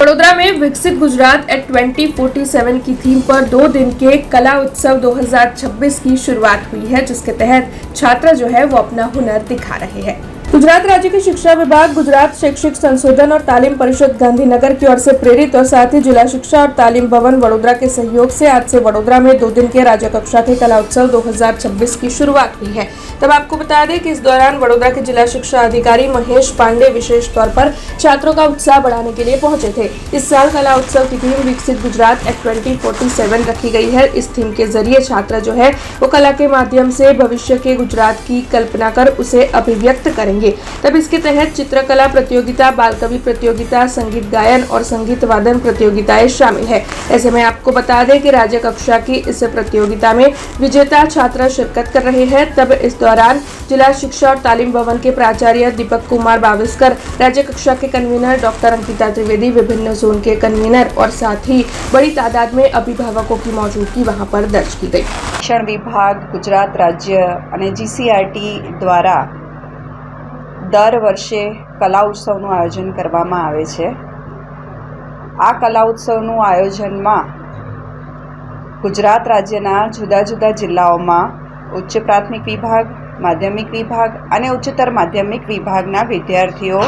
वडोदरा में विकसित गुजरात एट 2047 की थीम पर 2 दिन के कला उत्सव 2026 की शुरुआत हुई है, जिसके तहत छात्र जो है वो अपना हुनर दिखा रहे हैं। गुजरात राज्य के शिक्षा विभाग, गुजरात शैक्षिक संशोधन और तालीम परिषद गांधीनगर की ओर से प्रेरित और साथ ही जिला शिक्षा और तालीम भवन वडोदरा के सहयोग से आज से वडोदरा में 2 दिन के राज्य कक्षा के कला उत्सव 2026 की शुरुआत हुई है। तब आपको बता दें कि इस दौरान वडोदरा के जिला शिक्षा अधिकारी महेश पांडे विशेष तौर पर छात्रों का उत्साह बढ़ाने के लिए पहुंचे थे। इस साल कला उत्सव की थीम विकसित गुजरात एट 2047 रखी गई है। इस थीम के जरिए छात्र जो है वो कला के माध्यम से भविष्य के गुजरात की कल्पना कर उसे अभिव्यक्त करेंगे। तब इसके तहत चित्रकला प्रतियोगिता, बाल कवि प्रतियोगिता, संगीत गायन और संगीत वादन प्रतियोगिताएं शामिल है। ऐसे में आपको बता दें कि राज्य कक्षा की इस प्रतियोगिता में विजेता छात्र शिरकत कर रहे हैं। तब इस दौरान जिला शिक्षा और तालीम भवन के प्राचार्य दीपक कुमार बाविस्कर, राज्य कक्षा के कन्वीनर डॉक्टर अंकिता त्रिवेदी, विभिन्न जोन के कन्वीनर और साथ ही बड़ी तादाद में अभिभावकों की मौजूदगी वहां पर दर्ज की गई। शिक्षण विभाग, गुजरात राज्य અને GCRT દ્વારા દર વર્ષે કલા ઉત્સવનું આયોજન કરવામાં આવે છે। આ કલા ઉત્સવનું આયોજનમાં ગુજરાત રાજ્યના જુદા જુદા જિલ્લાઓમાં ઉચ્ચ પ્રાથમિક વિભાગ, માધ્યમિક વિભાગ અને ઉચ્ચતર માધ્યમિક વિભાગના વિદ્યાર્થીઓ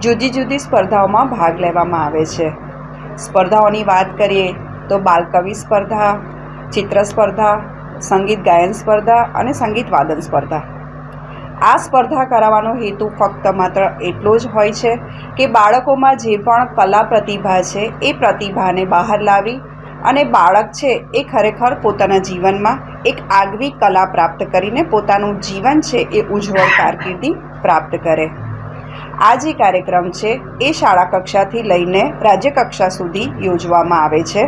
જુદી જુદી સ્પર્ધાઓમાં ભાગ લેવામાં આવે છે। સ્પર્ધાઓની વાત કરીએ તો બાલકવિ સ્પર્ધા, ચિત્ર સ્પર્ધા, સંગીત ગાયન સ્પર્ધા અને સંગીત વાદન સ્પર્ધા। આ સ્પર્ધા કરાવવાનો હેતુ ફક્ત માત્ર એટલો જ હોય છે કે બાળકોમાં જે પણ કલા પ્રતિભા છે એ પ્રતિભાને બહાર લાવી અને બાળક છે એ ખરેખર પોતાના જીવનમાં એક આગવી કલા પ્રાપ્ત કરીને પોતાનું જીવન છે એ ઉજ્જવળ કારકિર્દી પ્રાપ્ત કરે। આ જે કાર્યક્રમ છે એ શાળા કક્ષાથી લઈને રાજ્ય કક્ષા સુધી યોજવામાં આવે છે।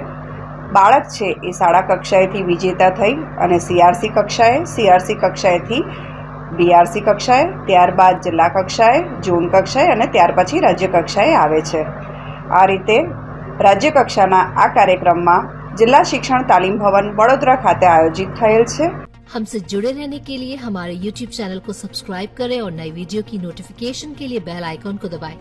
બાળક છે એ શાળા કક્ષાએથી વિજેતા થઈ અને CRC કક્ષાએથી BRC કક્ષાએ, ત્યારબાદ જિલ્લા કક્ષાએ, ઝોન કક્ષાએ અને ત્યાર પછી રાજ્ય કક્ષાએ આવે છે। આ રીતે રાજ્ય કક્ષાના આ કાર્યક્રમમાં જિલ્લા शिक्षण तालीम भवन वडोदरा खाते आयोजित થયેલ છે। हमसे जुड़े रहने के लिए हमारे YouTube चैनल को सब्सक्राइब करें और नई वीडियो की नोटिफिकेशन के लिए बेल आइकॉन को दबाएं।